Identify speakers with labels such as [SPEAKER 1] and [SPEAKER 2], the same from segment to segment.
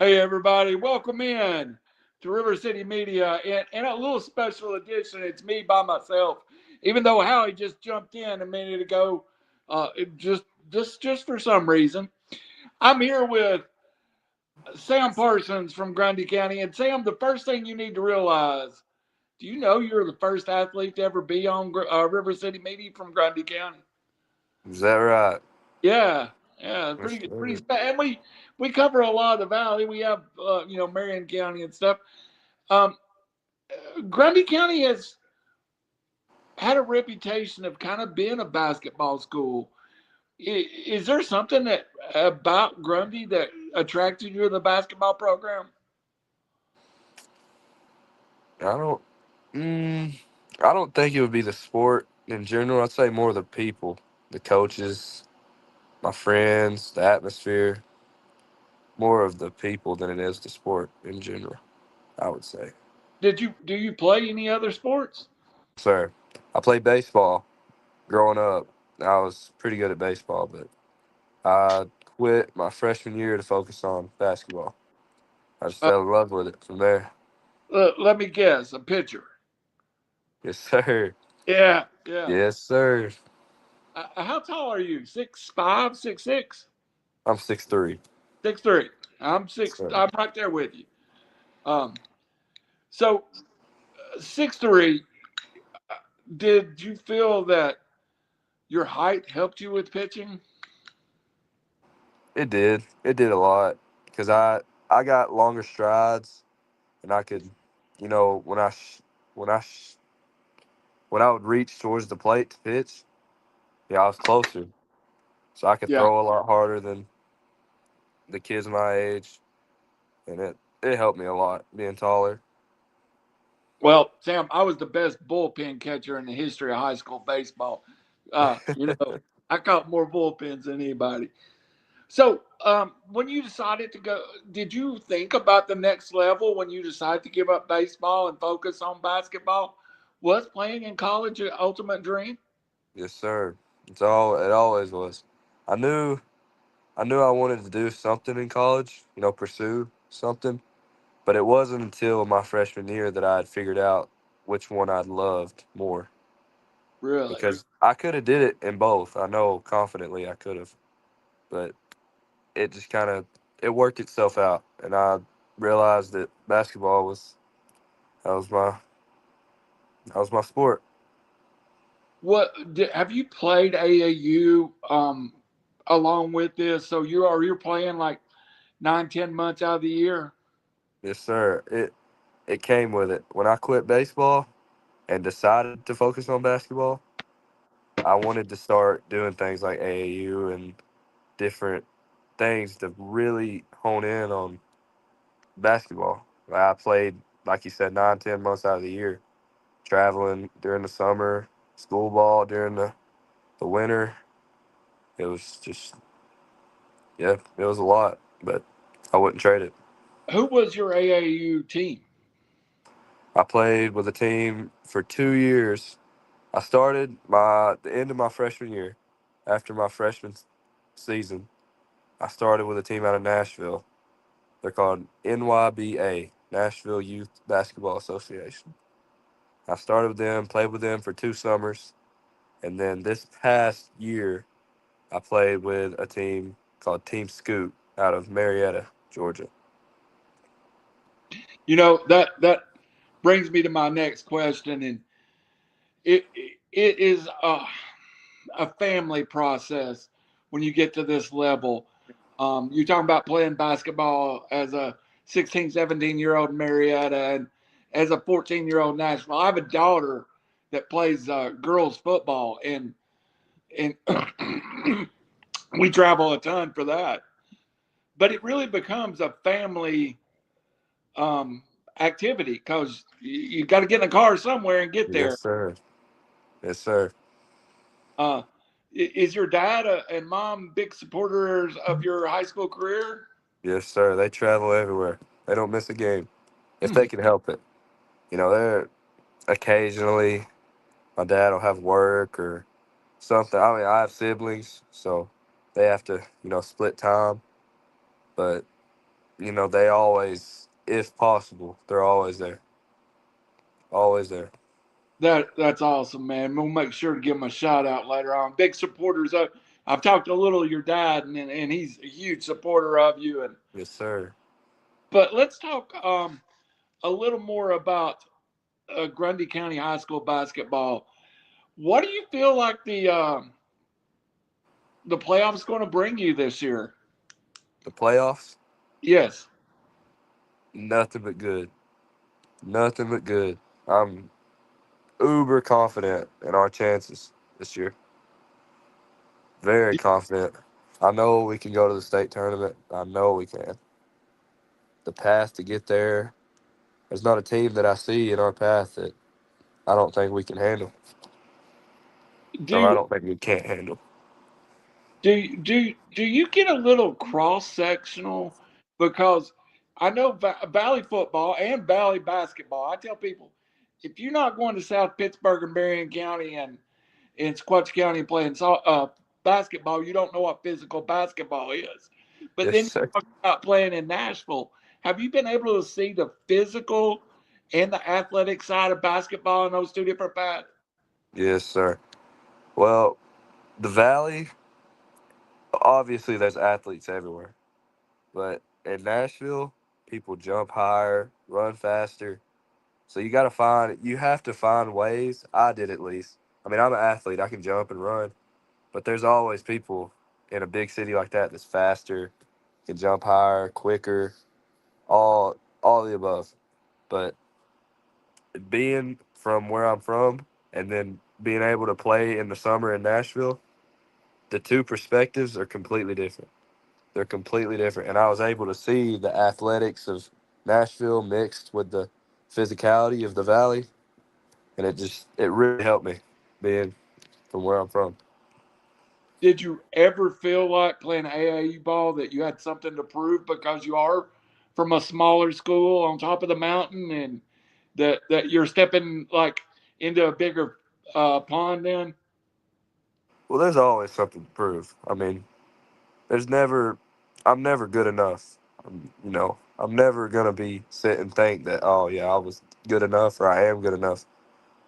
[SPEAKER 1] Hey, everybody, welcome in to RiverCity-Media and a little special edition. It's me by myself, even though Howie just jumped in a minute ago, just for some reason. I'm here with Sam Parsons from Grundy County. And Sam, the first thing you need to realize, do you know you're the first athlete to ever be on RiverCity-Media from Grundy County?
[SPEAKER 2] Is that right?
[SPEAKER 1] Yeah, yeah,
[SPEAKER 2] Yes,
[SPEAKER 1] pretty,
[SPEAKER 2] sir.
[SPEAKER 1] and we cover a lot of the valley. We have Marion County and stuff. Um, Grundy County has had a reputation of kind of being a basketball school. Is there something that about Grundy that attracted you to the basketball program?
[SPEAKER 2] I don't. Mm, I don't think it would be the sport in general. I'd say more the people, the coaches, my friends, the atmosphere. More of the people than it is the sport in general. I would say.
[SPEAKER 1] Do you play any other sports?
[SPEAKER 2] Sir, I played baseball growing up. I was pretty good at baseball, but I quit my freshman year to focus on basketball. I just
[SPEAKER 1] Uh,
[SPEAKER 2] fell in love with it from there.
[SPEAKER 1] let me guess, a pitcher.
[SPEAKER 2] Yes, sir.
[SPEAKER 1] Yeah, yeah.
[SPEAKER 2] Yes, sir.
[SPEAKER 1] How tall are you? 6'5", 6'6",
[SPEAKER 2] I'm 6'3".
[SPEAKER 1] 6'3"? I'm
[SPEAKER 2] Yes,
[SPEAKER 1] six.
[SPEAKER 2] sir.
[SPEAKER 1] I'm right there with you. Um, so 6'3". Did you feel that your height helped you with pitching?
[SPEAKER 2] It did. It did a lot because I got longer strides and I could, when when I sh- when I would reach towards the plate to pitch, yeah, I was closer, so I could
[SPEAKER 1] Yeah.
[SPEAKER 2] throw a lot harder than the kids my age, and it helped me a lot being taller.
[SPEAKER 1] Well, Sam, I was the best bullpen catcher in the history of high school baseball. I caught more bullpens than anybody. So, when you decided to go, did you think about the next level when you decided to give up baseball and focus on basketball? Was playing in college an ultimate dream?
[SPEAKER 2] Yes, sir. It always was. I knew I knew I wanted to do something in college, pursue something. But it wasn't until my freshman year that I had figured out which one I'd loved more.
[SPEAKER 1] Really?
[SPEAKER 2] Because I could have did it in both. I know confidently I could have, but it just kind of it worked itself out, and I realized that basketball was that was my that was my sport.
[SPEAKER 1] Have you played AAU along with this? So you're playing like 9, 10 months out of the year?
[SPEAKER 2] Yes, sir. It came with it. When I quit baseball and decided to focus on basketball, I wanted to start doing things like AAU and different things to really hone in on basketball. I played, like you said, 9, 10 months out of the year, traveling during the summer, school ball during the winter. It was just, yeah, it was a lot, but I wouldn't trade it.
[SPEAKER 1] Who was your AAU team?
[SPEAKER 2] I played with a team for 2 years. I started the end of my freshman year. After my freshman season, I started with a team out of Nashville. They're called NYBA, Nashville Youth Basketball Association. I started with them, played with them for 2 summers, and then this past year, I played with a team called Team Scoot out of Marietta, Georgia.
[SPEAKER 1] That brings me to my next question, and it it is a family process when you get to this level. You're talking about playing basketball as a 16, 17-year-old in Marietta and as a 14-year-old Nashville. I have a daughter that plays girls football, and we travel a ton for that. But it really becomes a family um, activity because you got to get in the car somewhere and get there.
[SPEAKER 2] Yes, sir. Yes, sir.
[SPEAKER 1] Uh, is your dad and mom big supporters of your high school career?
[SPEAKER 2] Yes, sir. They travel everywhere. They don't miss a game if
[SPEAKER 1] Hmm.
[SPEAKER 2] they can help it. They're occasionally my dad will have work or something. I mean, I have siblings, so they have to, split time. But they always, if possible, they're always there. Always there.
[SPEAKER 1] That's awesome, man. We'll make sure to give him a shout out later on. Big supporters. I've talked a little of your dad, and he's a huge supporter of you. And
[SPEAKER 2] Yes, sir.
[SPEAKER 1] but let's talk a little more about Grundy County High School basketball. What do you feel like the playoffs going to bring you this year?
[SPEAKER 2] The playoffs,
[SPEAKER 1] Yes.
[SPEAKER 2] nothing but good. Nothing but good. I'm uber confident in our chances this year. Very confident. I know we can go to the state tournament. I know we can. The path to get there, there's not a team that I see in our path that I don't think we can handle, or I
[SPEAKER 1] Do
[SPEAKER 2] don't think we can't handle.
[SPEAKER 1] do you get a little cross sectional because I know Valley football and Valley basketball. I tell people if you're not going to South Pittsburgh and Marion County and in Squatch County playing basketball, you don't know what physical basketball is. But
[SPEAKER 2] Yes,
[SPEAKER 1] then you
[SPEAKER 2] sir.
[SPEAKER 1] talk about playing in Nashville. Have you been able to see the physical and the athletic side of basketball in those two different paths?
[SPEAKER 2] Yes, sir. Well, the Valley, obviously, there's athletes everywhere. But in Nashville, people jump higher, run faster. So you have to find ways. I did at least. I mean, I'm an athlete. I can jump and run. But there's always people in a big city like that that's faster, can jump higher, quicker, all the above. But being from where I'm from and then being able to play in the summer in Nashville, the two perspectives are completely different. They're completely different. And I was able to see the athletics of Nashville mixed with the physicality of the Valley. And it really helped me being from where I'm from.
[SPEAKER 1] Did you ever feel like playing AAU ball that you had something to prove because you are from a smaller school on top of the mountain and that you're stepping like into a bigger pond then?
[SPEAKER 2] Well, there's always something to prove. I mean, there's never, I'm never good enough. I'm never going to be sit and think that, oh, yeah, I was good enough or I am good enough.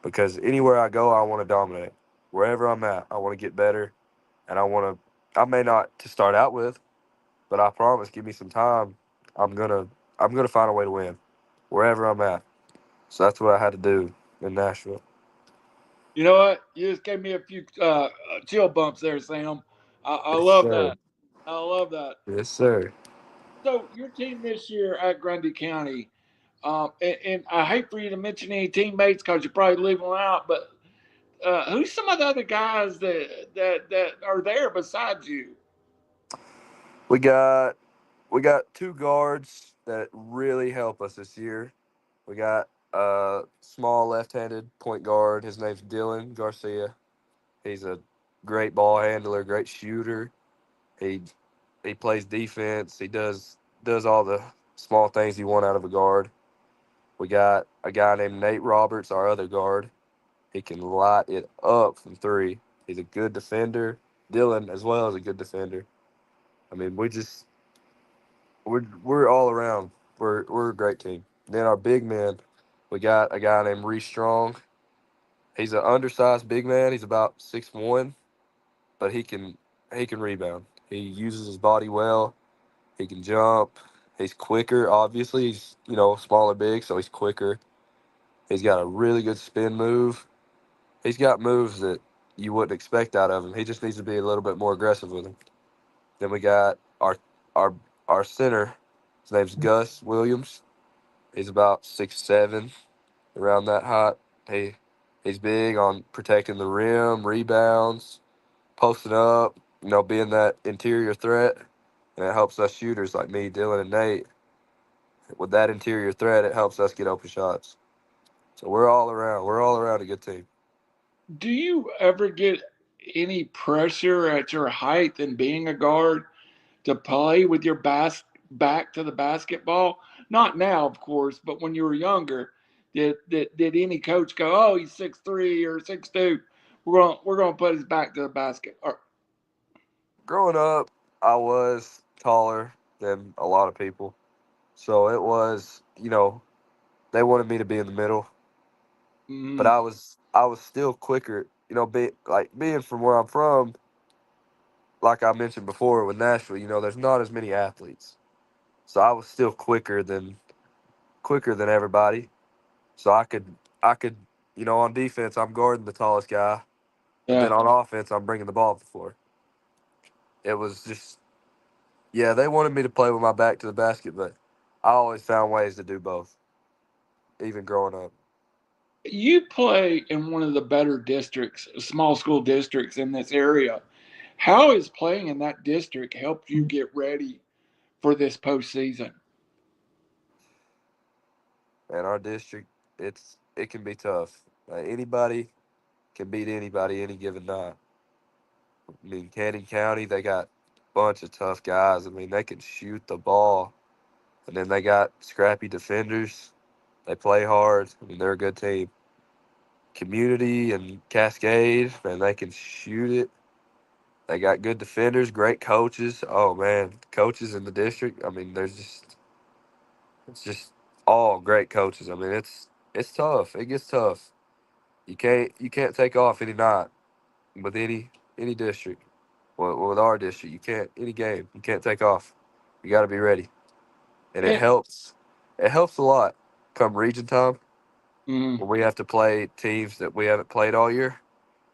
[SPEAKER 2] Because anywhere I go, I want to dominate. Wherever I'm at, I want to get better. And I may not to start out with, but I promise, give me some time. I'm going to, I'm going to find a way to win wherever I'm at. So that's what I had to do in Nashville.
[SPEAKER 1] You know what? You just gave me a few chill bumps there, Sam. I
[SPEAKER 2] Yes,
[SPEAKER 1] love
[SPEAKER 2] sir.
[SPEAKER 1] that. I love that.
[SPEAKER 2] Yes, sir.
[SPEAKER 1] So your team this year at Grundy County, and I hate for you to mention any teammates because you probably leave them out, but who's some of the other guys that are there besides you?
[SPEAKER 2] We got we got two guards that really help us this year. We got a small left-handed point guard. His name's Dylan Garcia. He's a great ball handler, great shooter. He he plays defense. He does all the small things you want out of a guard. We got a guy named Nate Roberts, our other guard. He can light it up from three. He's a good defender. Dylan as well is a good defender. I mean, we're all around. We're a great team. Then our big men, we got a guy named Reese Strong. He's an undersized big man. He's about 6'1", but he can rebound. He uses his body well. He can jump. He's quicker. Obviously, he's smaller, big, so he's quicker. He's got a really good spin move. He's got moves that you wouldn't expect out of him. He just needs to be a little bit more aggressive with him. Then we got our our center. His name's Gus Williams. He's about 6'7", around that height. He he's big on protecting the rim, rebounds, posting up, being that interior threat. And it helps us shooters like me, Dylan, and Nate. With that interior threat, it helps us get open shots. So we're all around a good team.
[SPEAKER 1] Do you ever get any pressure at your height and being a guard to play with your back to the basketball? Not now, of course, but when you were younger, did any coach go, "Oh, he's 6'3" or 6'2"? We're gonna put his back to the basket. Or
[SPEAKER 2] Growing up, I was taller than a lot of people. So it was, they wanted me to be in the middle, but
[SPEAKER 1] Mm,
[SPEAKER 2] I was still quicker. Being from where I'm from, like I mentioned before with Nashville, there's not as many athletes. So I was still quicker than everybody. So I could, on defense I'm guarding the tallest guy, and
[SPEAKER 1] yeah.
[SPEAKER 2] then on offense I'm bringing the ball up the floor. It was just, yeah, they wanted me to play with my back to the basket, but I always found ways to do both, even growing up.
[SPEAKER 1] You play in one of the better districts, small school districts in this area. How has playing in that district helped you get ready for this postseason?
[SPEAKER 2] And our district, it can be tough. Anybody can beat anybody any given night. I mean, Canyon County, they got a bunch of tough guys. I mean, they can shoot the ball, and then they got scrappy defenders. They play hard. I mean, they're a good team. Community and Cascade, man, they can shoot it. They got good defenders, great coaches. Oh man, coaches in the district. I mean, it's just all great coaches. I mean, it's tough. It gets tough. You can't take off any night with any district. Well, with our district, you can't any game. You can't take off. You got to be ready, and it
[SPEAKER 1] And,
[SPEAKER 2] helps. It helps a lot. Come region time,
[SPEAKER 1] mm,
[SPEAKER 2] when we have to play teams that we haven't played all year,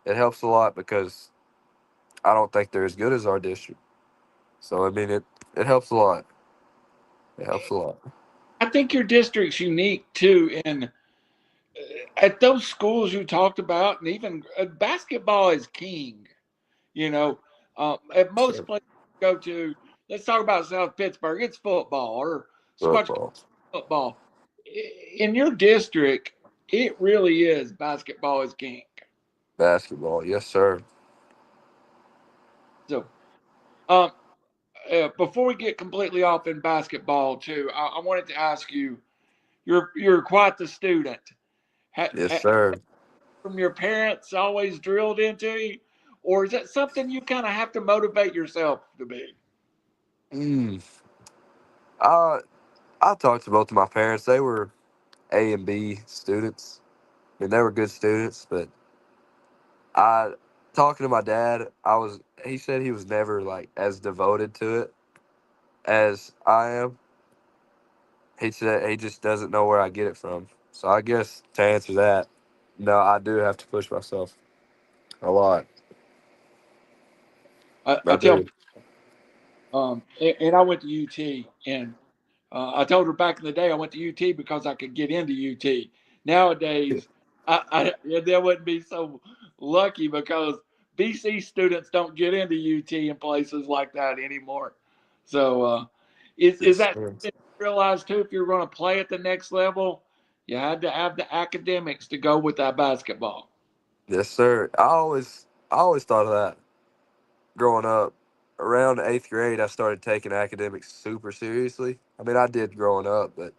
[SPEAKER 2] it helps a lot because I don't think they're as good as our district. So I mean, it helps a lot. It helps a lot.
[SPEAKER 1] I think your district's unique too. And at those schools you talked about, and even basketball is king. You know, at most
[SPEAKER 2] So,
[SPEAKER 1] places you go to, let's talk about South Pittsburgh. It's football or so much
[SPEAKER 2] football,
[SPEAKER 1] football. In your district, it really is basketball is king.
[SPEAKER 2] basketball, yes sir.
[SPEAKER 1] So, um, before we get completely off in basketball, too, I wanted to ask you: you're quite the student.
[SPEAKER 2] Yes
[SPEAKER 1] Ha,
[SPEAKER 2] sir.
[SPEAKER 1] from your parents always drilled into you, or is that something you kind of have to motivate yourself to be?
[SPEAKER 2] Mm. I I talked to both of my parents. They were A and B students. I mean, they were good students, but I talking to my dad, he said he was never like as devoted to it as I am. He said he just doesn't know where I get it from. So I guess to answer that, no, I do have to push myself a lot.
[SPEAKER 1] I
[SPEAKER 2] I
[SPEAKER 1] tell
[SPEAKER 2] do.
[SPEAKER 1] and I went to UT, and I told her back in the day I went to UT because I could get into UT. Nowadays, that wouldn't be so lucky because BC students don't get into UT and places like that anymore. So, is
[SPEAKER 2] Yes,
[SPEAKER 1] that
[SPEAKER 2] sir.
[SPEAKER 1] something you realize too? If you're going to play at the next level, you had to have the academics to go with that basketball.
[SPEAKER 2] Yes, sir. I always thought of that growing up. Around eighth grade, I started taking academics super seriously. I mean, I did growing up, but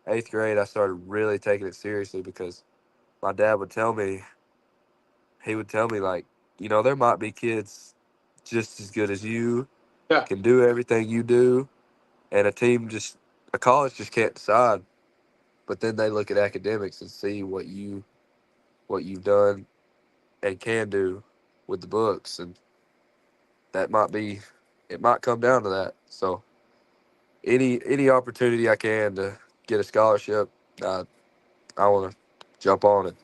[SPEAKER 2] eighth grade, I started really taking it seriously because my dad he would tell me like, there might be kids just as good as you,
[SPEAKER 1] Yeah.
[SPEAKER 2] can do everything you do, and a college just can't decide. But then they look at academics and see what you've done and can do with the books, and that might be it might come down to that. So any opportunity I can to get a scholarship, I want to jump on it.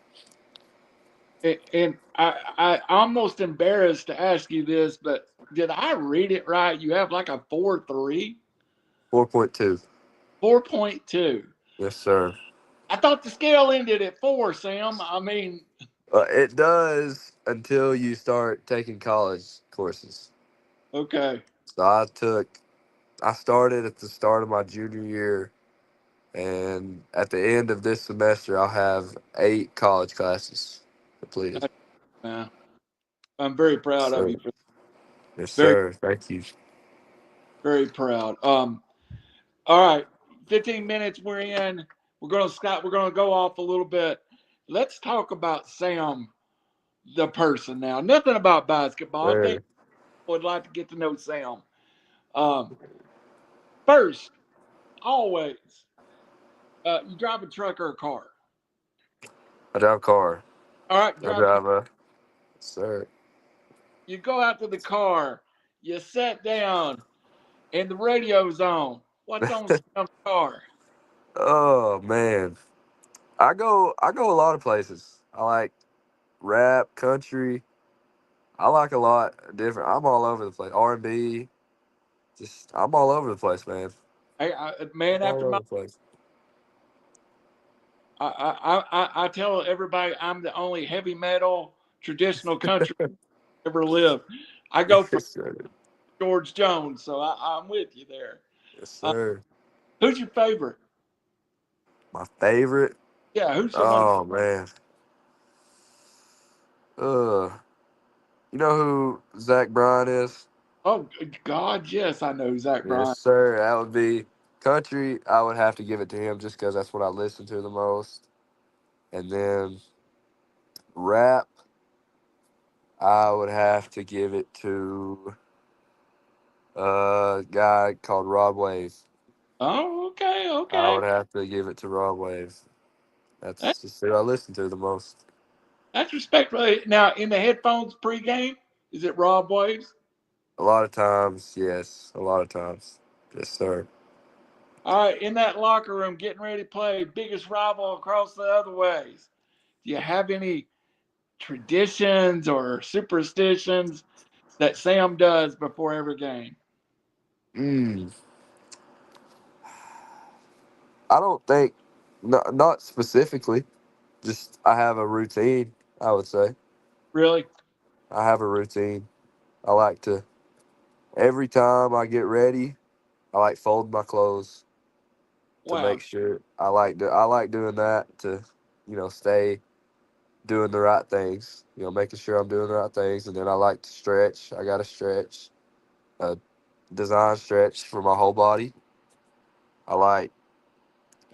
[SPEAKER 1] And I almost embarrassed to ask you this, but did I read it right? You have like a 4.3,
[SPEAKER 2] 4.2.
[SPEAKER 1] 4.2.
[SPEAKER 2] Yes, sir.
[SPEAKER 1] I thought the scale ended at four, Sam. I mean,
[SPEAKER 2] It does until you start taking college courses.
[SPEAKER 1] okay.
[SPEAKER 2] So I started at the start of my junior year, and at the end of this semester, I'll have 8 college classes completed.
[SPEAKER 1] Uh, I'm very proud of
[SPEAKER 2] So,
[SPEAKER 1] you for
[SPEAKER 2] yes,
[SPEAKER 1] very,
[SPEAKER 2] sir. Thank you.
[SPEAKER 1] very proud. All right, 15 minutes we're in. We're gonna stop. We're gonna go off a little bit. Let's talk about Sam, the person now. Nothing about basketball. I think
[SPEAKER 2] Sir.
[SPEAKER 1] I would like to get to know Sam. Um, First, always, you drive a truck or a car.
[SPEAKER 2] I drive a car.
[SPEAKER 1] All right,
[SPEAKER 2] I
[SPEAKER 1] drive a car.
[SPEAKER 2] drive a sir.
[SPEAKER 1] You go out to the car, you sit down, and the radio's on. What's on Sam's car?
[SPEAKER 2] Oh man, I go a lot of places. I like rap, country. I like a lot of different. I'm all over the place. R&B. Just I'm all over the place, man.
[SPEAKER 1] Hey, man,
[SPEAKER 2] I'm all
[SPEAKER 1] after
[SPEAKER 2] over
[SPEAKER 1] my,
[SPEAKER 2] the place.
[SPEAKER 1] I tell everybody I'm the only heavy metal traditional country ever lived. I go for
[SPEAKER 2] Yes, sir.
[SPEAKER 1] George Jones, so I'm with you there.
[SPEAKER 2] Yes,
[SPEAKER 1] Uh,
[SPEAKER 2] sir.
[SPEAKER 1] who's your favorite?
[SPEAKER 2] My favorite.
[SPEAKER 1] Yeah, who's the one?
[SPEAKER 2] Oh man. Uh, you know who Zach Bryan is?
[SPEAKER 1] Oh God, yes, I know Zach
[SPEAKER 2] Yes,
[SPEAKER 1] Bryan.
[SPEAKER 2] sir. That would be country. I would have to give it to him just because that's what I listen to the most. And then rap, I would have to give it to a guy called Rod Wave.
[SPEAKER 1] Oh, okay,
[SPEAKER 2] I
[SPEAKER 1] okay.
[SPEAKER 2] would have to give it to Rod Wave.
[SPEAKER 1] That,
[SPEAKER 2] That's just who I listen to the most.
[SPEAKER 1] that's respectful. Now, in the headphones pregame, is it Rob Waves?
[SPEAKER 2] A lot of times, yes. A lot of times. Yes, sir.
[SPEAKER 1] All right, in that locker room, getting ready to play, biggest rival across the other ways. Do you have any traditions or superstitions that Sam does before every game?
[SPEAKER 2] Mm, I don't think, not specifically. Just I have a routine. I would say
[SPEAKER 1] Really?
[SPEAKER 2] I have a routine. I like to every time I get ready. I like fold my clothes to
[SPEAKER 1] Wow.
[SPEAKER 2] make sure I like doing that to stay doing the right things. Making sure I'm doing the right things, and then I like to stretch. I got to stretch a design stretch for my whole body. I like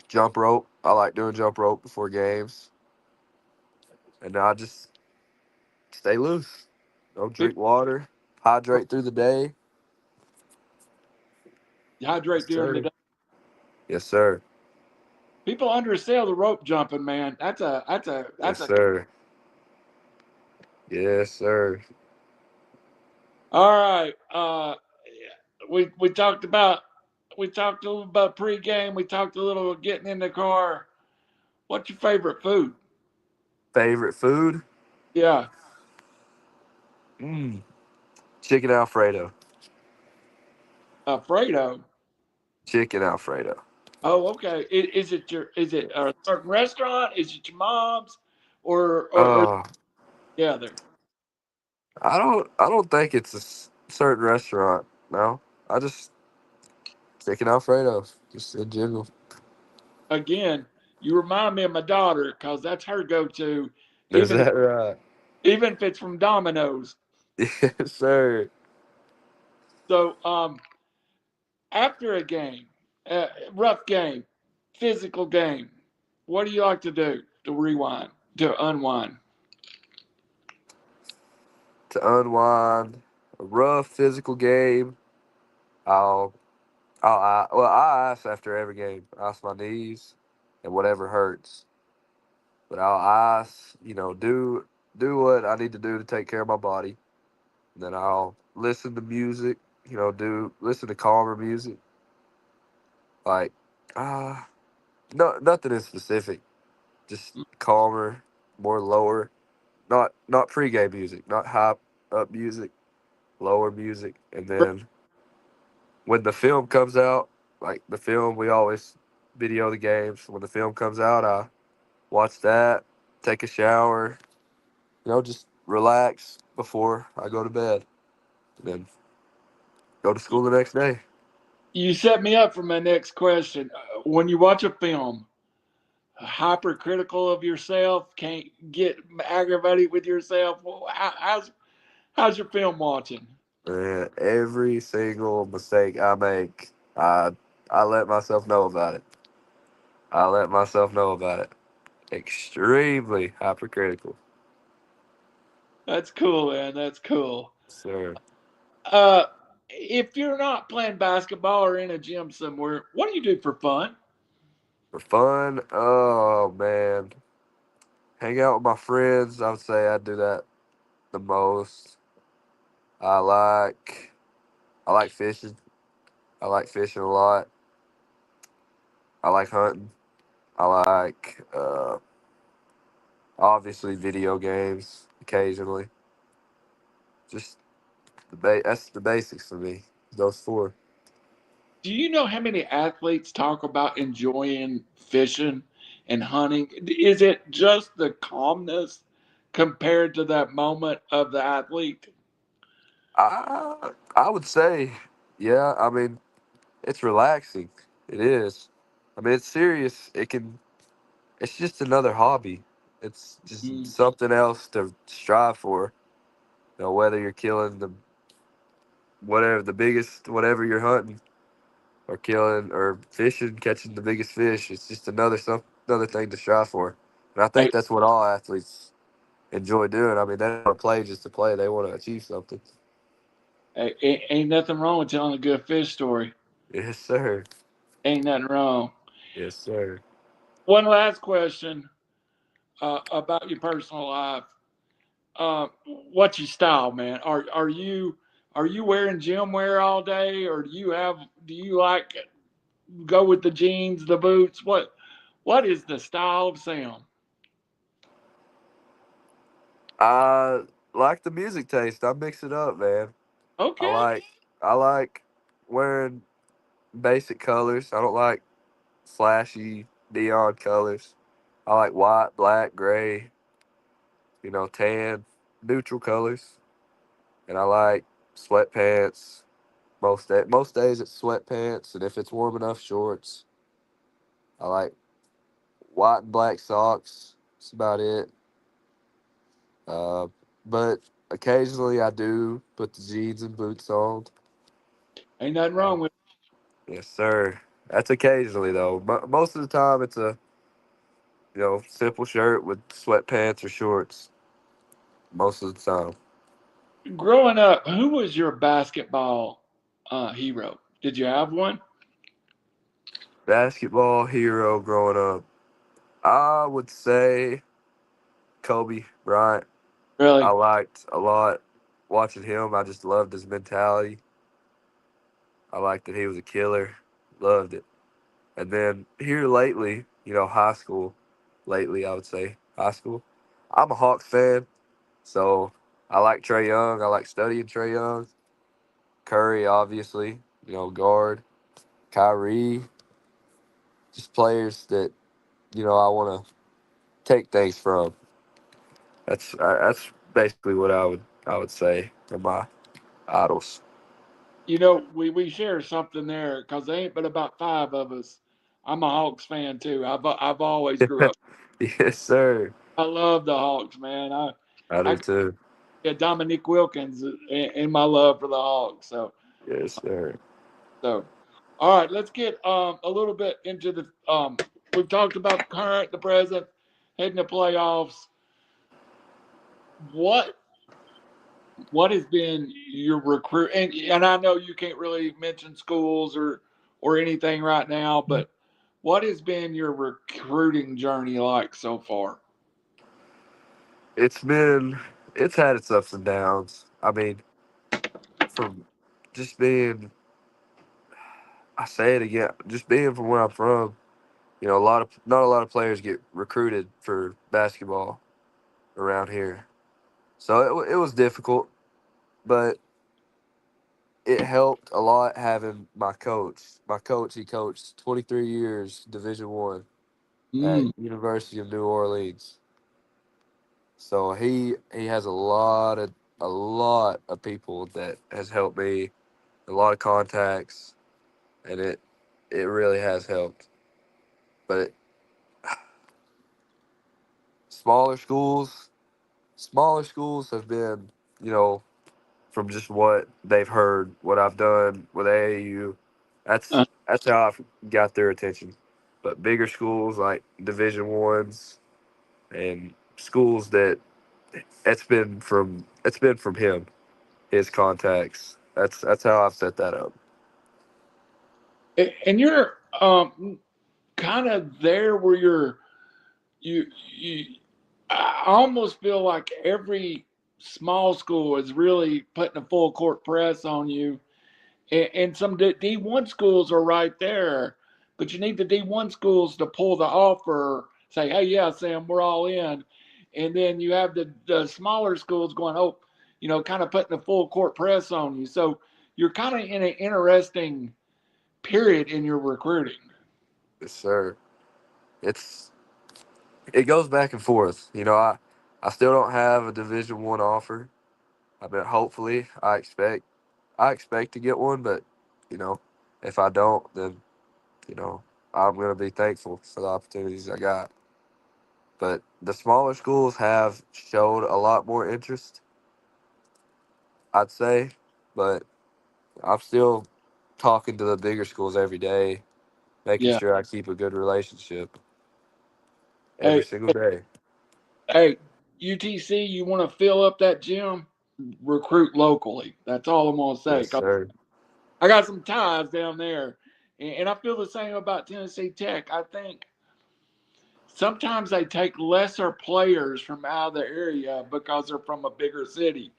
[SPEAKER 2] jump rope. I like doing jump rope before games, and I just stay loose. Don't drink
[SPEAKER 1] People
[SPEAKER 2] water. Hydrate through the day.
[SPEAKER 1] hydrate
[SPEAKER 2] Yes,
[SPEAKER 1] during the
[SPEAKER 2] sir.
[SPEAKER 1] day.
[SPEAKER 2] Yes, sir.
[SPEAKER 1] People undersell the rope jumping, man.
[SPEAKER 2] Yes,
[SPEAKER 1] That's a.
[SPEAKER 2] sir. Yes, sir.
[SPEAKER 1] All right. We talked about a little about pregame. We talked a little about getting in the car. What's your favorite food?
[SPEAKER 2] Favorite food?
[SPEAKER 1] Yeah,
[SPEAKER 2] Mm. Chicken Alfredo.
[SPEAKER 1] Alfredo.
[SPEAKER 2] Chicken Alfredo.
[SPEAKER 1] Oh, okay. Is it a certain restaurant? Is it your mom's, or
[SPEAKER 2] Oh,
[SPEAKER 1] together?
[SPEAKER 2] I don't think it's a certain restaurant. No, I just chicken Alfredo, just in general.
[SPEAKER 1] Again, you remind me of my daughter because that's her go-to,
[SPEAKER 2] Is
[SPEAKER 1] even
[SPEAKER 2] that right?
[SPEAKER 1] even if it's from Domino's.
[SPEAKER 2] Yes, sir.
[SPEAKER 1] So, after a game, rough game, physical game, what do you like to do to rewind, to unwind?
[SPEAKER 2] To unwind a rough physical game, I'll I ice after every game. Ice my knees and whatever hurts. But I'll ice, do what I need to do to take care of my body. And then I'll listen to music, do listen to calmer music. Like uh no nothing in specific. Just calmer, more lower. Not pregame music, not hype up music, lower music. And then when the film comes out, like the film we always video the games. When the film comes out, I watch that, take a shower, just relax before I go to bed. Then go to school the next day.
[SPEAKER 1] You set me up for my next question. When you watch a film, hypercritical of yourself, can't get aggravated with yourself. How's your film watching?
[SPEAKER 2] And every single mistake I make, I let myself know about it. I let myself know about it. Extremely hypercritical,
[SPEAKER 1] That's cool, man. That's cool.
[SPEAKER 2] sir.
[SPEAKER 1] Uh, if you're not playing basketball or in a gym somewhere, what do you do for fun?
[SPEAKER 2] For fun, oh man, hang out with my friends. I would say I do that the most. I like I like fishing. I like fishing a lot. I like hunting. I like obviously video games occasionally. Just that's the basics for me. Those four.
[SPEAKER 1] Do you know how many athletes talk about enjoying fishing and hunting? Is it just the calmness compared to that moment of the athlete?
[SPEAKER 2] I would say, yeah. I mean, it's relaxing. It is. I mean, it's serious. It can. It's just another hobby. It's just
[SPEAKER 1] Mm.
[SPEAKER 2] something else to strive for. You know, whether you're killing the whatever the biggest whatever you're hunting or killing or fishing, catching the biggest fish. It's just another thing to strive for. And I
[SPEAKER 1] Hey,
[SPEAKER 2] think that's what all athletes enjoy doing. I mean, they don't want to play just to play. They want to achieve something.
[SPEAKER 1] hey, ain't nothing wrong with telling a good fish story.
[SPEAKER 2] Yes, sir.
[SPEAKER 1] Ain't nothing wrong.
[SPEAKER 2] Yes, sir.
[SPEAKER 1] One last question about your personal life. What's your style, man? Are you wearing gym wear all day, or do you like go with the jeans, the boots? What is the style of Sam?
[SPEAKER 2] I like the music taste. I mix it up, man. I
[SPEAKER 1] Okay.
[SPEAKER 2] like I like wearing basic colors. I don't like flashy neon colors. I like white, black, gray, tan, neutral colors. And I like sweatpants. Most days it's sweatpants, and if it's warm enough, shorts. I like white and black socks. That's about it. Uh, but occasionally I do put the jeans and boots on.
[SPEAKER 1] Ain't nothing
[SPEAKER 2] Uh,
[SPEAKER 1] wrong with
[SPEAKER 2] yes, sir. That's occasionally though. Most of the time it's a simple shirt with sweatpants or shorts. Most of the time.
[SPEAKER 1] it. Growing up. Who was your basketball hero? Did you have one?
[SPEAKER 2] Basketball hero growing up. I would say Kobe Bryant. I
[SPEAKER 1] Really?
[SPEAKER 2] liked a lot watching him. I just loved his mentality. I liked that he was a killer. Loved it. And then here lately, high school. Lately, I would say high school. I'm a Hawks fan, so I like Trey Young. I like studying Trey Young. Curry, obviously, guard. Kyrie, just players that I want to take things from. That's basically what I would say are my idols.
[SPEAKER 1] We share something there because there ain't but about five of us. I'm a Hawks fan too. I've always grew up.
[SPEAKER 2] Yes, sir.
[SPEAKER 1] I love the Hawks, man.
[SPEAKER 2] I
[SPEAKER 1] I
[SPEAKER 2] do too.
[SPEAKER 1] get Dominique Wilkins in my love for the Hawks.
[SPEAKER 2] Yes, sir.
[SPEAKER 1] So, all right, let's get a little bit into the. We've talked about the current, the present, heading to playoffs. What what has been your recruit? And I know you can't really mention schools or anything right now, but what has been your recruiting journey like so far?
[SPEAKER 2] It's been it's had its ups and downs. I mean, from just being I say it again, just being from where I'm from, not a lot of players get recruited for basketball around here. So it was difficult, but it helped a lot having my coach. My coach, he coached 23 years Division 1 at
[SPEAKER 1] Mm.
[SPEAKER 2] University of New Orleans. So he has a lot of people that has helped me, a lot of contacts, and it really has helped. But smaller schools, smaller schools have been, you know, from just what they've heard, what I've done with AAU,
[SPEAKER 1] Uh,
[SPEAKER 2] that's how I've got their attention. But bigger schools like Division Ones and schools that it's been from him, his contacts. That's how I've set that up.
[SPEAKER 1] And you're kind of there where you you I almost feel like every small school is really putting a full court press on you, and some D1 schools are right there, but you need the D1 schools to pull the offer, say, hey, yeah, Sam, we're all in. And then you have the smaller schools going, oh, kind of putting a full court press on you. So you're kind of in an interesting period in your recruiting.
[SPEAKER 2] Yes, sir. It's it goes back and forth. I still don't have a Division 1 offer. I mean, hopefully, I expect to get one, but you know, if I don't, then you know, I'm gonna be thankful for the opportunities I got. But the smaller schools have showed a lot more interest, I'd say. But I'm still talking to the bigger schools every day, making
[SPEAKER 1] Yeah.
[SPEAKER 2] sure I keep a good relationship every
[SPEAKER 1] Hey,
[SPEAKER 2] single day.
[SPEAKER 1] hey, UTC, you want to fill up that gym? Recruit locally. That's all I'm gonna say.
[SPEAKER 2] Yes,
[SPEAKER 1] 'Cause
[SPEAKER 2] sir.
[SPEAKER 1] I got some ties down there, and I feel the same about Tennessee Tech. I think sometimes they take lesser players from out of the area because they're from a bigger city,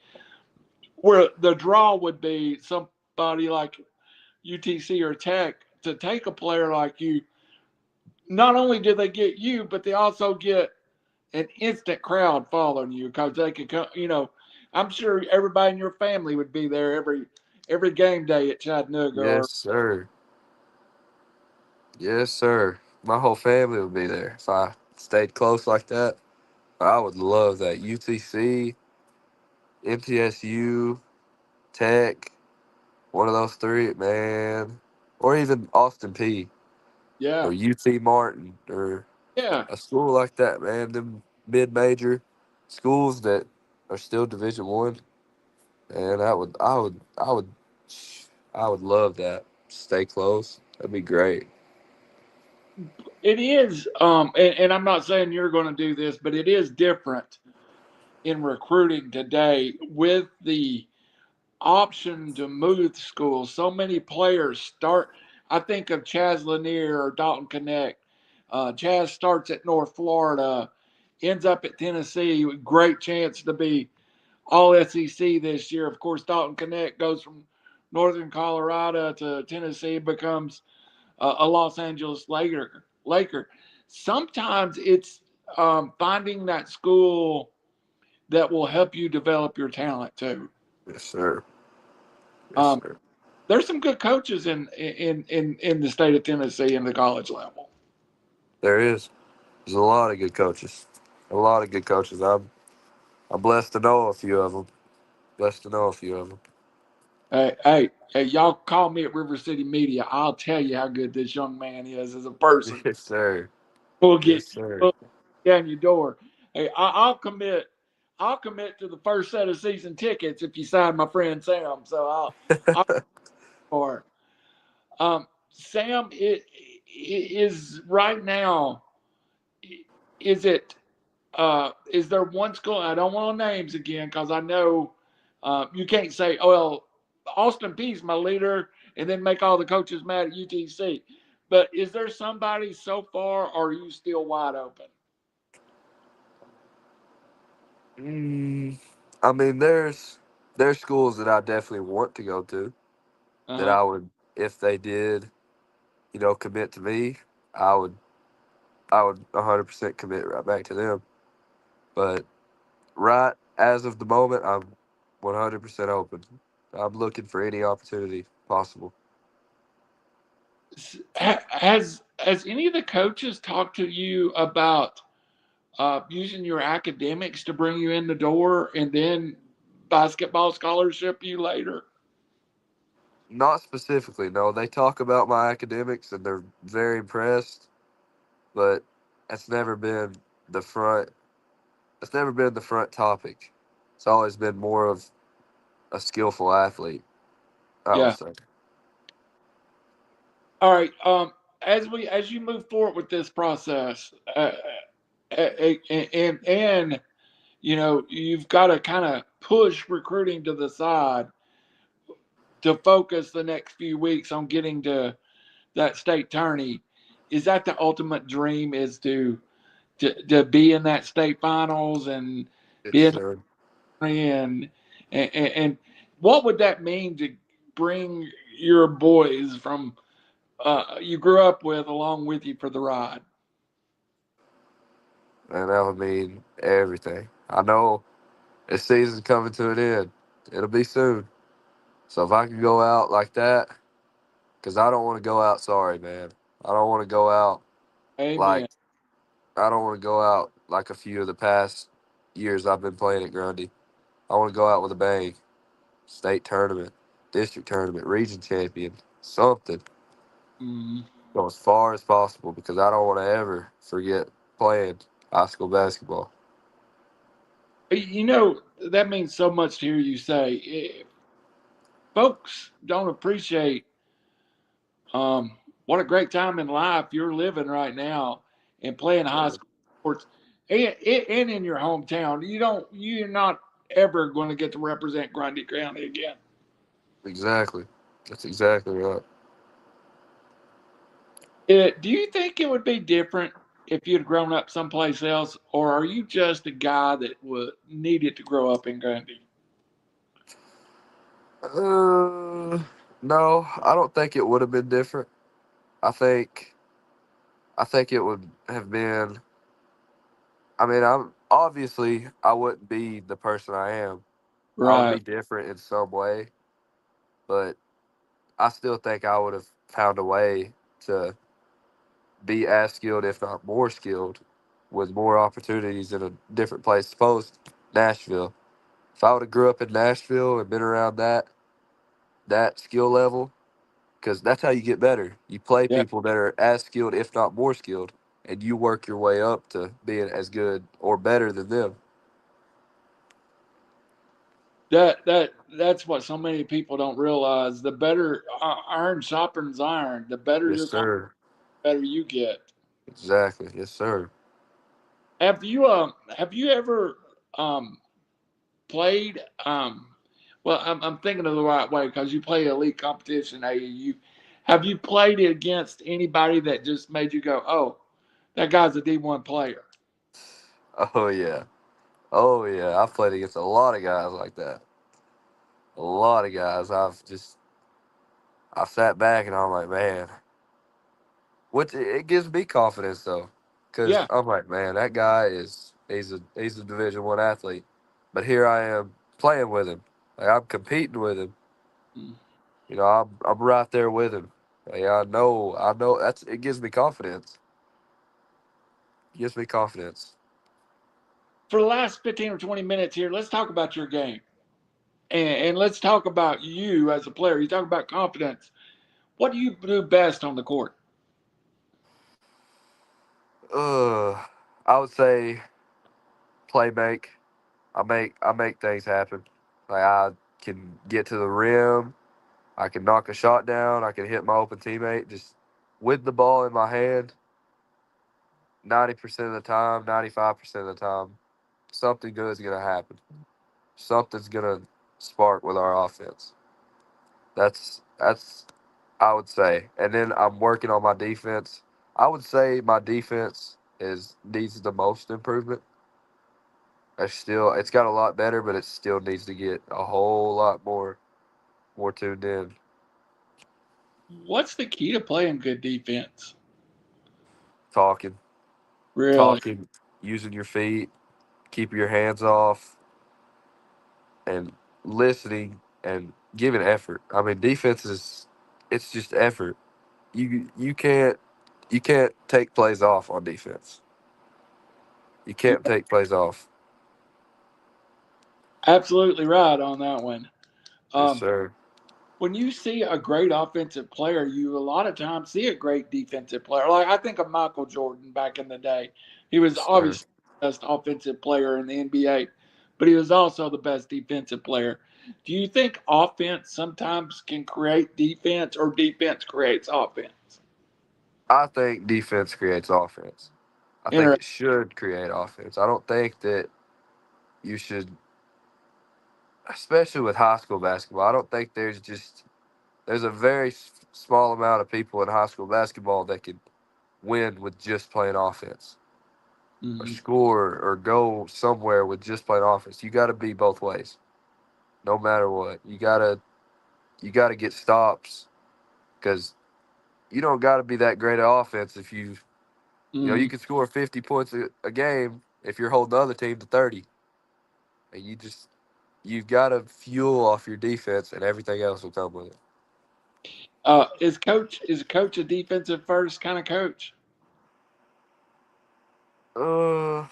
[SPEAKER 1] where the draw would be somebody like UTC or Tech to take a player like you. Not only do they get you, but they also get an instant crowd following you because they could come. I'm sure everybody in your family would be there every game day at Chattanooga. Or
[SPEAKER 2] Yes, sir. Yes, sir. My whole family would be there if I stayed close like that. I would love that. UTC, MTSU, Tech, one of those three, man. Or even Austin P or
[SPEAKER 1] yeah,
[SPEAKER 2] UT Martin or
[SPEAKER 1] yeah.
[SPEAKER 2] a school like that, man. Them mid-major schools that are still Division 1, and I would love that. Stay close. That'd be great.
[SPEAKER 1] It is, and I'm not saying you're going to do this, but it is different in recruiting today with the option to move schools. So many players start. I think of Chaz Lanier or Dalton Connect. Chaz starts at North Florida, ends up at Tennessee. Great chance to be all SEC this year. Of course, Dalton Connect goes from Northern Colorado to Tennessee, becomes a Los Angeles Laker. Sometimes it's finding that school that will help you develop your talent too.
[SPEAKER 2] Yes, sir. Yes,
[SPEAKER 1] Um,
[SPEAKER 2] sir.
[SPEAKER 1] there's some good coaches in the state of Tennessee in the college level.
[SPEAKER 2] There is. There's a lot of good coaches. A lot of good coaches. I'm blessed to know a few of them. Blessed to know a few of them.
[SPEAKER 1] Hey, y'all call me at RiverCity-Media. I'll tell you how good this young man is as a person.
[SPEAKER 2] Yes, sir.
[SPEAKER 1] We'll
[SPEAKER 2] Yes,
[SPEAKER 1] get
[SPEAKER 2] sir.
[SPEAKER 1] we'll down your door. Hey, I'll commit. I'll commit to the first set of season tickets if you sign my friend Sam. So I'll for Sam. It is right now. Is it? Is there one school? I don't want names again because I know you can't say, "Oh, well, Austin Peay's my leader," and then make all the coaches mad at UTC. But is there somebody so far, or are you still wide open?
[SPEAKER 2] Mm, I mean, there's schools that I definitely want to go to
[SPEAKER 1] Uh
[SPEAKER 2] that
[SPEAKER 1] huh.
[SPEAKER 2] I would, if they did, commit to me, I would I would 100% commit right back to them. But right as of the moment, I'm 100% open. I'm looking for any opportunity possible.
[SPEAKER 1] Has any of the coaches talked to you about using your academics to bring you in the door and then basketball scholarship you later?
[SPEAKER 2] Not specifically, no. They talk about my academics and they're very impressed, but it's never been the front. It's never been the front topic. It's always been more of a skillful athlete, I would
[SPEAKER 1] Yeah.
[SPEAKER 2] say.
[SPEAKER 1] All right. As you move forward with this process, and you've got to kind of push recruiting to the side. to focus the next few weeks on getting to that state tourney. Is that the ultimate dream? Is to be in that state finals and
[SPEAKER 2] Yes,
[SPEAKER 1] be in
[SPEAKER 2] sir.
[SPEAKER 1] the and what would that mean to bring your boys from you grew up with along with you for the ride?
[SPEAKER 2] And that would mean everything. I know this season's coming to an end. It'll be soon. So if I can go out like that, because I don't want to go out sorry, man. I don't want to go out
[SPEAKER 1] Amen.
[SPEAKER 2] like I don't want to go out like a few of the past years I've been playing at Grundy. I want to go out with a bang. State tournament, district tournament, region champion, something.
[SPEAKER 1] Mm.
[SPEAKER 2] Go as far as possible because I don't want to ever forget playing high school basketball.
[SPEAKER 1] You know, that means so much to hear you say. Folks don't appreciate what a great time in life you're living right now and playing high
[SPEAKER 2] So,
[SPEAKER 1] school sports and in your hometown. You're not ever going to get to represent Grundy County again.
[SPEAKER 2] exactly. That's exactly right.
[SPEAKER 1] Do you think it would be different if you'd grown up someplace else, or are you just a guy that would needed to grow up in Grundy?
[SPEAKER 2] Uh, no, I don't think it would have been different. I think I think it would have been. I mean, I'm obviously I wouldn't be the person I am. I would
[SPEAKER 1] Right.
[SPEAKER 2] be different in some way, but I still think I would have found a way to be as skilled, if not more skilled, with more opportunities in a different place. Suppose Nashville. If I would have grew up in Nashville and been around that skill level, because that's how you get better. You play
[SPEAKER 1] Yeah.
[SPEAKER 2] people that are as skilled, if not more skilled, and you work your way up to being as good or better than them.
[SPEAKER 1] That's what so many people don't realize. The better iron sharpens iron. The better
[SPEAKER 2] Yes,
[SPEAKER 1] your competition,
[SPEAKER 2] sir.
[SPEAKER 1] the better you get.
[SPEAKER 2] Exactly. Yes, sir.
[SPEAKER 1] Have you ever played well I'm thinking of the right way because you play elite competition AAU. Have you played against anybody that just made you go, oh, that guy's a D1 player?
[SPEAKER 2] Oh yeah. Oh yeah. I've played against a lot of guys like that. A lot of guys. I've sat back and I'm like, man, which it gives me confidence though, because
[SPEAKER 1] Yeah.
[SPEAKER 2] I'm like, man, that guy is he's a Division 1 athlete, but here I am playing with him, like I'm competing with him.
[SPEAKER 1] Mm.
[SPEAKER 2] You know, I'm right there with him. Like, I know that's it gives me confidence. It gives me confidence.
[SPEAKER 1] For the last 15 or 20 minutes here, let's talk about your game. And let's talk about you as a player. You talk about confidence. What do you do best on the court?
[SPEAKER 2] Uh, I would say play make. I make things happen. Like I can get to the rim. I can knock a shot down. I can hit my open teammate just with the ball in my hand. 90% of the time, 95% of the time, something good is gonna happen. Something's gonna spark with our offense. That's I would say. And then I'm working on my defense. I would say my defense is needs the most improvement. It's got a lot better, but it still needs to get a whole lot more tuned in.
[SPEAKER 1] What's the key to playing good defense?
[SPEAKER 2] Talking,
[SPEAKER 1] Really?
[SPEAKER 2] talking, using your feet, keep your hands off, and listening and giving effort. I mean, defense is it's just effort. You can't take plays off on defense. You
[SPEAKER 1] You're
[SPEAKER 2] can't take plays off.
[SPEAKER 1] absolutely right on that one.
[SPEAKER 2] Yes,
[SPEAKER 1] Um,
[SPEAKER 2] sir.
[SPEAKER 1] when you see a great offensive player, you a lot of times see a great defensive player. Like I think of Michael Jordan back in the day. He was
[SPEAKER 2] Yes, sir.
[SPEAKER 1] obviously the best offensive player in the NBA, but he was also the best defensive player. Do you think offense sometimes can create defense or defense creates offense?
[SPEAKER 2] I think defense creates offense. I think
[SPEAKER 1] Interesting.
[SPEAKER 2] it should create offense. I don't think that you should, especially with high school basketball. I don't think there's just There's a very small amount of people in high school basketball that can win with just playing offense, or
[SPEAKER 1] Hmm.
[SPEAKER 2] score or go somewhere with just playing offense. You got to be both ways, no matter what. You got to get stops because you don't got to be that great at offense if you
[SPEAKER 1] Hmm.
[SPEAKER 2] can score 50 points a game if you're holding the other team to 30, and you've got to fuel off your defense, and everything else will come with it.
[SPEAKER 1] Is coach a defensive first kind of coach?
[SPEAKER 2] Uh,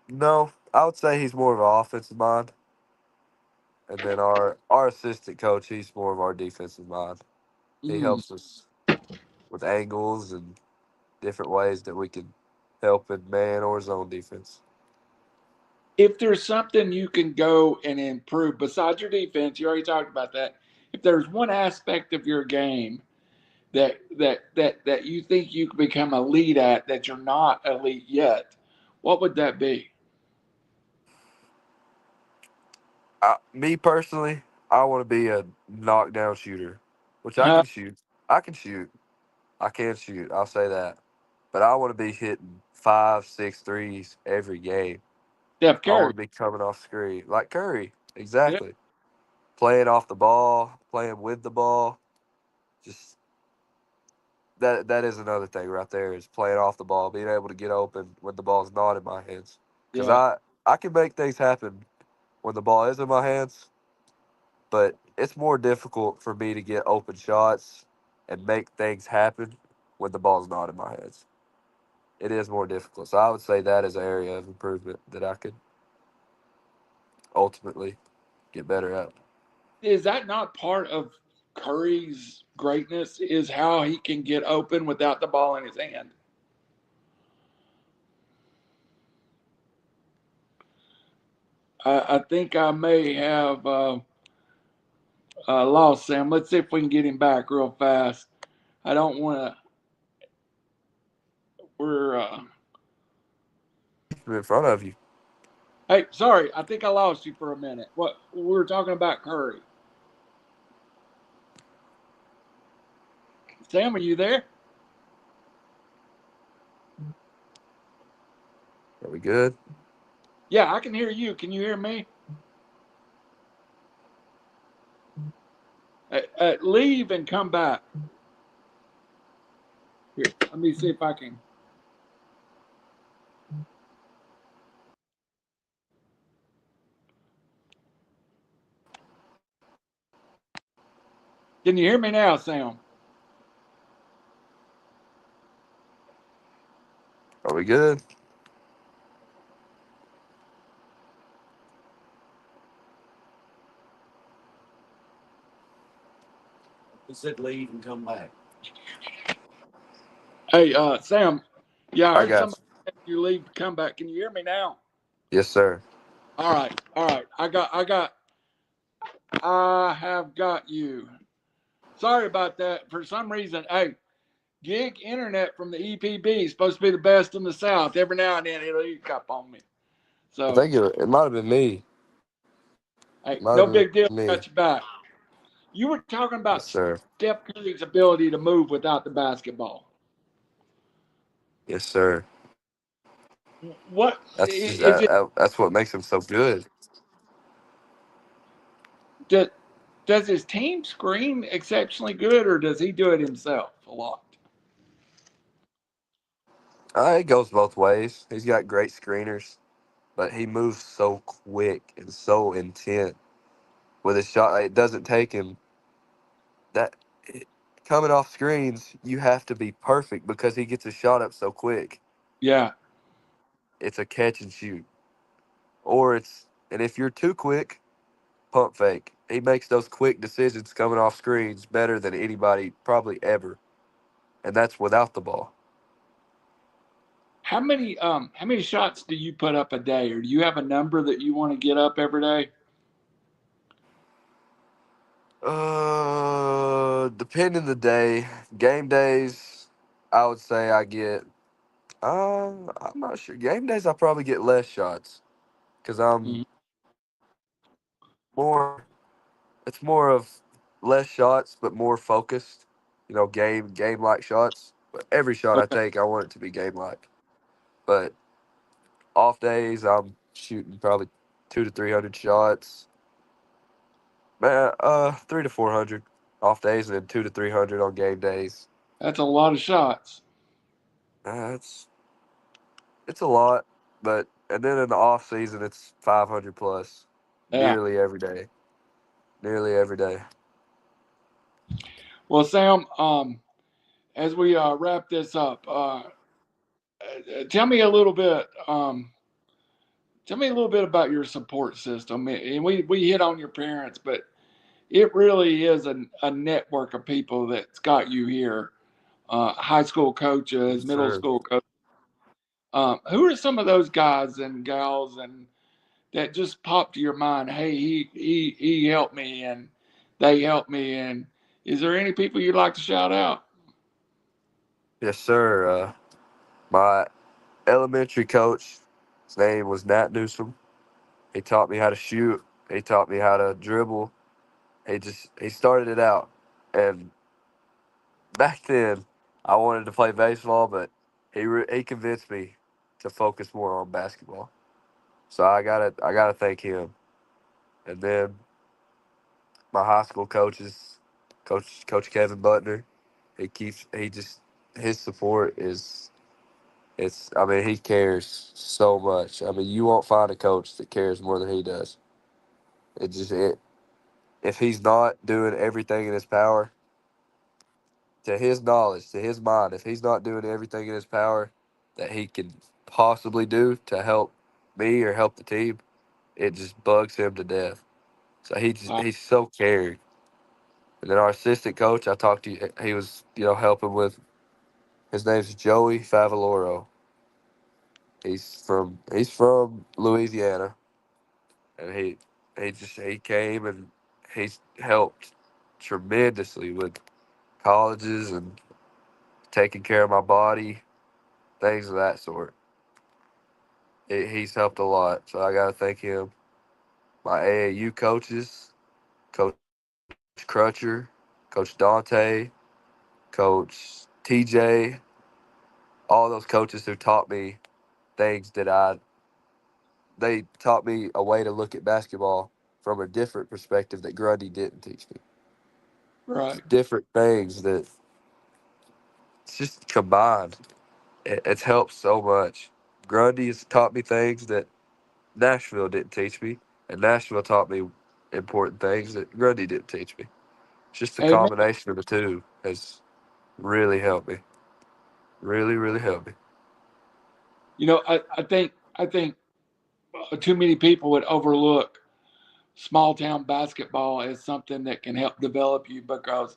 [SPEAKER 2] no, I would say he's more of an offensive mind, and then our assistant coach, he's more of our defensive mind. He
[SPEAKER 1] Mm.
[SPEAKER 2] helps us with angles and different ways that we can help in man or zone defense.
[SPEAKER 1] If there's something you can go and improve besides your defense, you already talked about that. If there's one aspect of your game that you think you can become elite at that you're not elite yet, what would that be?
[SPEAKER 2] Me personally, I want to be a knockdown shooter, which I
[SPEAKER 1] Huh?
[SPEAKER 2] can shoot. I can shoot. I can shoot. I'll say that. But I want to be hitting five, six threes every game.
[SPEAKER 1] Steph
[SPEAKER 2] I want
[SPEAKER 1] Curry.
[SPEAKER 2] to be coming off screen like Curry.
[SPEAKER 1] Yeah.
[SPEAKER 2] Exactly. Playing off the ball, playing with the ball. Just that is another thing right there is playing off the ball, being able to get open when the ball's not in my hands. Because
[SPEAKER 1] Yeah.
[SPEAKER 2] I can make things happen when the ball is in my hands, but it's more difficult for me to get open shots and make things happen when the ball's not in my hands. It is more difficult. So I would say that is an area of improvement that I could ultimately get better at.
[SPEAKER 1] Is that not part of Curry's greatness? Is how he can get open without the ball in his hand? I think I may have lost Sam. Let's see if we can get him back real fast. I don't want to. We're.
[SPEAKER 2] In front of you.
[SPEAKER 1] Hey, sorry. I think I lost you for a minute. What we were talking about Curry. Sam, are you there?
[SPEAKER 2] Are we good?
[SPEAKER 1] Yeah, I can hear you. Can you hear me? Leave and come back. Here, let me see if I can. Can you hear me now, Sam?
[SPEAKER 2] Are we good?
[SPEAKER 1] Hey, Sam. Yeah, I
[SPEAKER 2] I
[SPEAKER 1] heard
[SPEAKER 2] got
[SPEAKER 1] somebody
[SPEAKER 2] you.
[SPEAKER 1] say you leave to come back. Can you hear me now?
[SPEAKER 2] Yes, sir.
[SPEAKER 1] All right, all right. I have got you. Sorry about that. For some reason, hey, gig internet from the EPB is supposed to be the best in the South. Every now and then it'll eat up on me.
[SPEAKER 2] I
[SPEAKER 1] So,
[SPEAKER 2] think it might have been me. It
[SPEAKER 1] hey,
[SPEAKER 2] might have
[SPEAKER 1] no
[SPEAKER 2] been
[SPEAKER 1] big deal.
[SPEAKER 2] me.
[SPEAKER 1] Got you back. You were talking
[SPEAKER 2] Yes,
[SPEAKER 1] about
[SPEAKER 2] sir.
[SPEAKER 1] Steph Curry's ability to move without the basketball.
[SPEAKER 2] Yes, sir.
[SPEAKER 1] What is it?
[SPEAKER 2] That's what makes him so good.
[SPEAKER 1] Does, does his team screen exceptionally good, or does he do it himself a lot?
[SPEAKER 2] It goes both ways. He's got great screeners, but he moves so quick and so intent with his shot. It doesn't take him that coming off screens. You have to be perfect because he gets his shot up so quick.
[SPEAKER 1] Yeah.
[SPEAKER 2] It's a catch and shoot, and if you're too quick, pump fake. He makes those quick decisions coming off screens better than anybody probably ever, and that's without the ball.
[SPEAKER 1] How many shots do you put up a day, or do you have a number that you want to get up every day?
[SPEAKER 2] Depending the day, game days, I would say I get. I'm not sure. Game days, I probably get less shots because I'm
[SPEAKER 1] Mhm.
[SPEAKER 2] more. It's more of less shots, but more focused. You know, game like shots. But every shot I
[SPEAKER 1] Okay.
[SPEAKER 2] take, I want it to be game like. But off days, I'm shooting probably 200 to 300 shots. Man, 300 to 400 off days, and then 200 to 300 on game days.
[SPEAKER 1] That's a lot of shots.
[SPEAKER 2] It's a lot, but and then in the off season, it's 500 plus,
[SPEAKER 1] Yeah.
[SPEAKER 2] nearly every day. Nearly every day.
[SPEAKER 1] Well, Sam, as we wrap this up, tell me a little bit. Tell me a little bit about your support system. And we hit on your parents, but it really is a network of people that's got you here. High school coaches,
[SPEAKER 2] Yes,
[SPEAKER 1] middle
[SPEAKER 2] sir.
[SPEAKER 1] school coaches. Who are some of those guys and gals and that just popped to your mind? Hey, he helped me, and they helped me. And is there any people you'd like to shout out?
[SPEAKER 2] Yes, sir. My elementary coach, his name was Nat Newsom. He taught me how to shoot. He taught me how to dribble. He started it out. And back then, I wanted to play baseball, but he convinced me to focus more on basketball. So I gotta thank him. And then my high school coaches, Coach Kevin Butner. He just his support is it's I mean he cares so much. I mean you won't find a coach that cares more than he does. It just it if he's not doing everything in his power, to his knowledge, to his mind, if he's not doing everything in his power that he can possibly do to help me or help the team, it just bugs him to death. So
[SPEAKER 1] Wow.
[SPEAKER 2] he's so caring. And then our assistant coach, I talked to, he was helping with. His name's Joey Favaloro. He's from Louisiana, and he came and he's helped tremendously with colleges and taking care of my body, things of that sort. He's helped a lot, so I gotta thank him. My AAU coaches, Coach Crutcher, Coach Dante, Coach TJ, all those coaches who taught me things that they taught me a way to look at basketball from a different perspective that Grundy didn't teach me.
[SPEAKER 1] Right.
[SPEAKER 2] It's different things that it's just combined. It's helped so much. Grundy has taught me things that Nashville didn't teach me, and Nashville taught me important things that Grundy didn't teach me. Just the
[SPEAKER 1] Amen.
[SPEAKER 2] combination of the two has really helped me. Really, really helped me.
[SPEAKER 1] I think too many people would overlook small town basketball as something that can help develop you because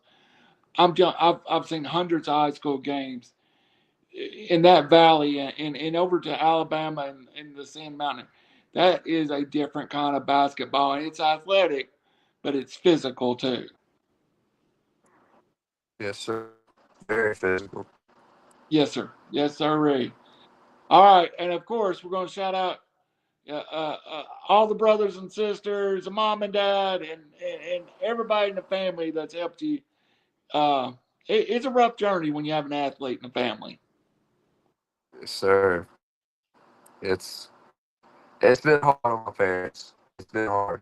[SPEAKER 1] I've seen hundreds of high school games in that valley and over to Alabama and the Sand Mountain. That is a different kind of basketball, and it's athletic, but it's physical too.
[SPEAKER 2] Yes, sir. Very physical.
[SPEAKER 1] Yes, sir. Yes, sir. Ray. All right, and of course we're going to shout out all the brothers and sisters, the mom and dad, and everybody in the family that's helped you. Uh, it's a rough journey when you have an athlete in the family.
[SPEAKER 2] Yes, sir. It's been hard on my parents. It's been hard.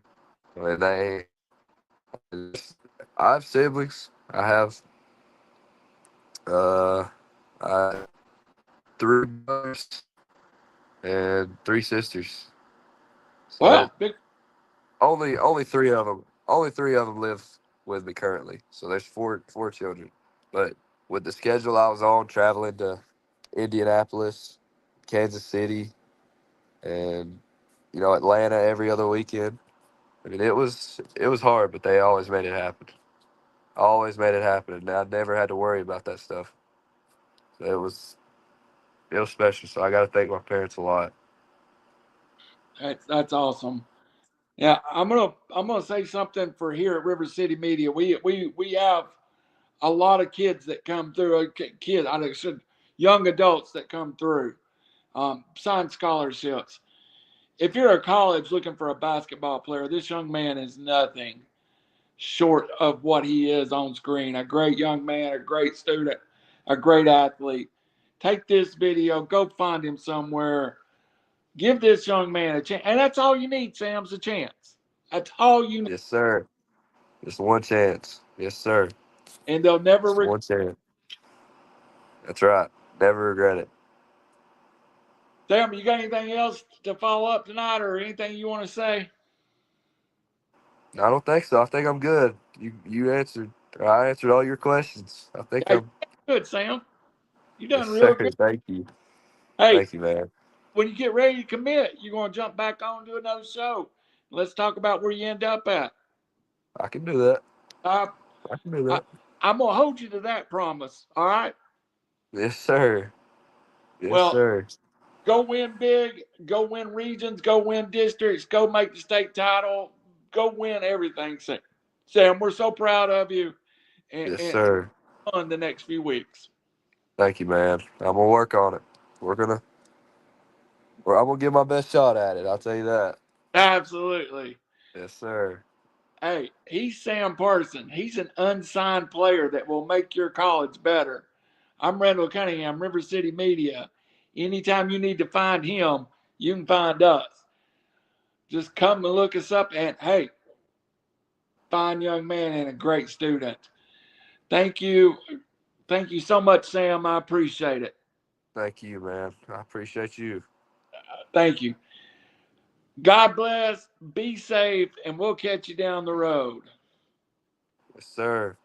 [SPEAKER 2] I mean, I have siblings. I have uh, I three brothers and three sisters. So
[SPEAKER 1] Wow, big.
[SPEAKER 2] only three of them live with me currently. So there's four children. But with the schedule I was on, traveling to Indianapolis, Kansas City, and Atlanta every other weekend. I mean, it was hard, but they always made it happen. Always made it happen, and I never had to worry about that stuff. So it was special. So I got to thank my parents a lot.
[SPEAKER 1] That's awesome. Yeah, I'm gonna say something for here at River City Media. We have a lot of kids that come through. Kids, I should young adults that come through. Sign scholarships. If you're a college looking for a basketball player, this young man is nothing short of what he is on screen. A great young man, a great student, a great athlete. Take this video, go find him somewhere. Give this young man a chance. And that's all you need, Sam's a chance. That's all you need.
[SPEAKER 2] Yes, sir. Just one chance. Yes, sir.
[SPEAKER 1] And they'll never
[SPEAKER 2] Just
[SPEAKER 1] regret.
[SPEAKER 2] one chance. That's right. Never regret it.
[SPEAKER 1] Sam, you got anything else to follow up tonight or anything you want to say?
[SPEAKER 2] I don't think so. I think I'm good. You answered. I answered all your questions. I think
[SPEAKER 1] Hey,
[SPEAKER 2] I'm.
[SPEAKER 1] good, Sam. You
[SPEAKER 2] Yes,
[SPEAKER 1] done
[SPEAKER 2] sir.
[SPEAKER 1] real good.
[SPEAKER 2] Thank you.
[SPEAKER 1] Hey,
[SPEAKER 2] Thank you, man.
[SPEAKER 1] when you get ready to commit, you're going to jump back on and do another show. Let's talk about where you end up at.
[SPEAKER 2] I can do that.
[SPEAKER 1] Uh,
[SPEAKER 2] I can do
[SPEAKER 1] I,
[SPEAKER 2] that.
[SPEAKER 1] I'm going to hold you to that promise. All right.
[SPEAKER 2] Yes, sir. Yes,
[SPEAKER 1] Well,
[SPEAKER 2] sir.
[SPEAKER 1] go win big, go win regions, go win districts, go make the state title, go win everything, Sam. Sam, we're so proud of you
[SPEAKER 2] Yes,
[SPEAKER 1] and
[SPEAKER 2] sir.
[SPEAKER 1] fun the next few weeks.
[SPEAKER 2] Thank you, man. I'm gonna work on it. We're gonna. I'm gonna give my best shot at it. I'll tell you that.
[SPEAKER 1] Absolutely.
[SPEAKER 2] Yes, sir.
[SPEAKER 1] Hey, he's Sam Parson. He's an unsigned player that will make your college better. I'm Randall Cunningham, River City Media. Anytime you need to find him, you can find us. Just come and look us up and hey, fine young man and a great student. Thank you. Thank you so much, Sam. I appreciate it.
[SPEAKER 2] Thank you, man. I appreciate you.
[SPEAKER 1] Thank you. God bless. Be safe, and we'll catch you down the road.
[SPEAKER 2] Yes, sir.